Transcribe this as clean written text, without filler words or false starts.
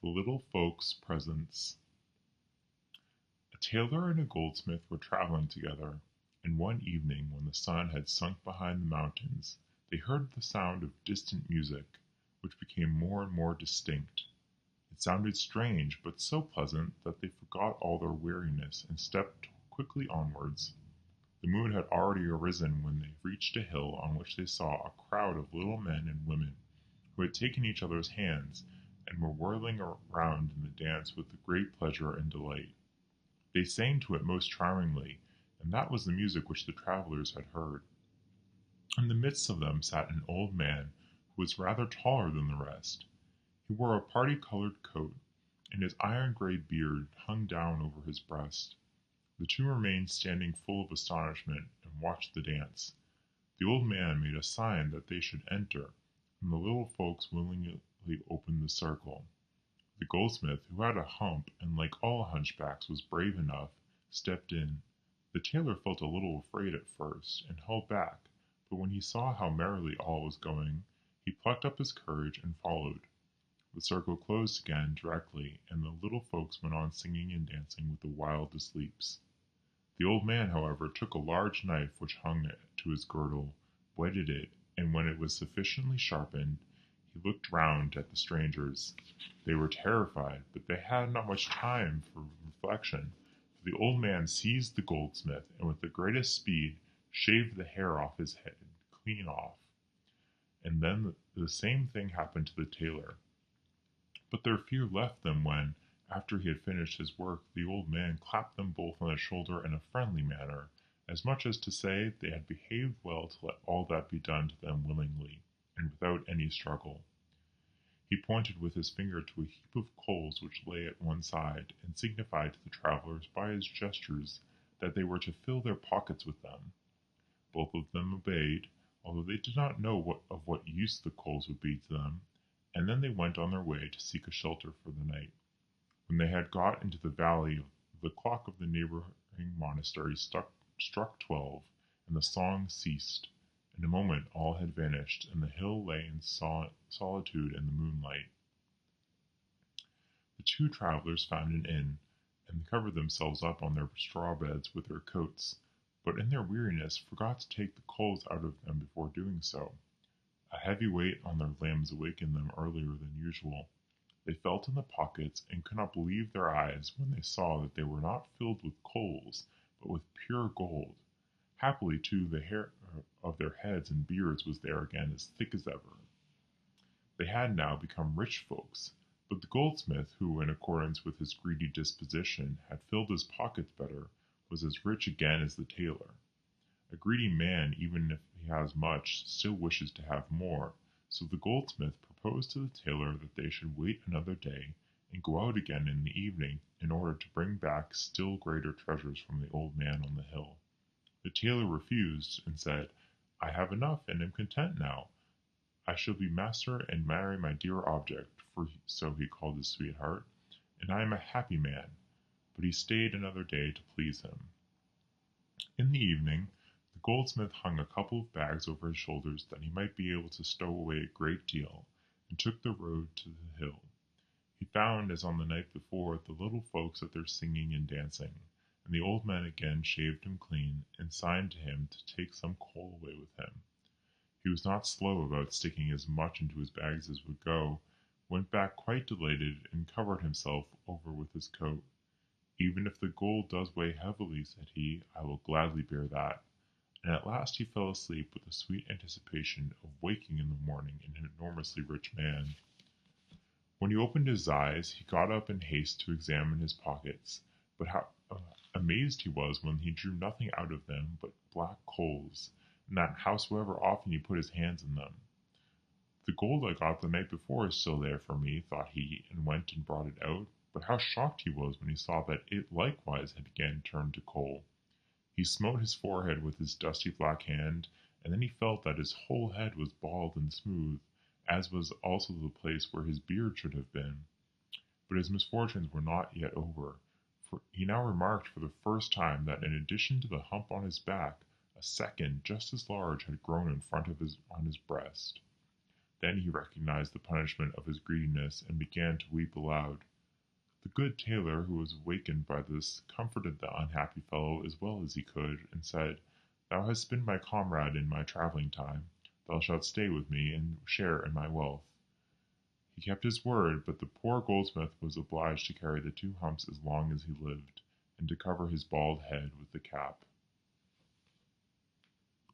The little folks' presents. A tailor and a goldsmith were traveling together, and one evening when the sun had sunk behind the mountains, they heard the sound of distant music, which became more and more distinct. It sounded strange, but so pleasant that they forgot all their weariness and stepped quickly onwards. The moon had already arisen when they reached a hill on which they saw a crowd of little men and women who had taken each other's hands and were whirling around in the dance with great pleasure and delight. They sang to it most charmingly, and that was the music which the travelers had heard. In the midst of them sat an old man who was rather taller than the rest. He wore a party-colored coat, and his iron-gray beard hung down over his breast. The two remained standing full of astonishment and watched the dance. The old man made a sign that they should enter, and the little folks willingly opened the circle. The goldsmith, who had a hump and like all hunchbacks was brave enough, stepped in. The tailor felt a little afraid at first, and held back, but when he saw how merrily all was going, he plucked up his courage and followed. The circle closed again directly, and the little folks went on singing and dancing with the wildest leaps. The old man, however, took a large knife which hung to his girdle, whetted it, and when it was sufficiently sharpened, he looked round at the strangers. They were terrified, but they had not much time for reflection, for the old man seized the goldsmith, and with the greatest speed shaved the hair off his head clean off. And then the same thing happened to the tailor. But their fear left them when, after he had finished his work, the old man clapped them both on the shoulder in a friendly manner, as much as to say they had behaved well to let all that be done to them willingly, and without any struggle. He pointed with his finger to a heap of coals which lay at one side, and signified to the travelers by his gestures that they were to fill their pockets with them. Both of them obeyed, although they did not know of what use the coals would be to them, and then they went on their way to seek a shelter for the night. When they had got into the valley, the clock of the neighboring monastery struck 12, and the song ceased. In a moment all had vanished, and the hill lay in solitude in the moonlight. The two travelers found an inn, and covered themselves up on their straw beds with their coats, but in their weariness forgot to take the coals out of them before doing so. A heavy weight on their limbs awakened them earlier than usual. They felt in the pockets and could not believe their eyes when they saw that they were not filled with coals, but with pure gold. Happily, too, the hair of their heads and beards was there again as thick as ever. They had now become rich folks, but the goldsmith, who, in accordance with his greedy disposition, had filled his pockets better, was as rich again as the tailor. A greedy man, even if he has much, still wishes to have more, so the goldsmith proposed to the tailor that they should wait another day, and go out again in the evening, in order to bring back still greater treasures from the old man on the hill. The tailor refused, and said, "I have enough, and am content now. I shall be master and marry my dear object," for so he called his sweetheart, "and I am a happy man." But he stayed another day to please him. In the evening, the goldsmith hung a couple of bags over his shoulders that he might be able to stow away a great deal, and took the road to the hill. He found, as on the night before, the little folks at their singing and dancing, and the old man again shaved him clean, and signed to him to take some coal away with him. He was not slow about sticking as much into his bags as would go, went back quite delighted, and covered himself over with his coat. "Even if the gold does weigh heavily," said he, "I will gladly bear that." And at last he fell asleep with a sweet anticipation of waking in the morning an enormously rich man. When he opened his eyes, he got up in haste to examine his pockets, but how amazed he was when he drew nothing out of them but black coals, and that howsoever often he put his hands in them. "The gold I got the night before is still there for me," thought he, and went and brought it out, but how shocked he was when he saw that it likewise had again turned to coal. He smote his forehead with his dusty black hand, and then he felt that his whole head was bald and smooth, as was also the place where his beard should have been. But his misfortunes were not yet over, for he now remarked for the first time that in addition to the hump on his back, a second, just as large, had grown in front of on his breast. Then he recognized the punishment of his greediness, and began to weep aloud. The good tailor, who was awakened by this, comforted the unhappy fellow as well as he could, and said, "Thou hast been my comrade in my travelling time. Thou shalt stay with me, and share in my wealth." He kept his word, but the poor goldsmith was obliged to carry the two humps as long as he lived, and to cover his bald head with the cap.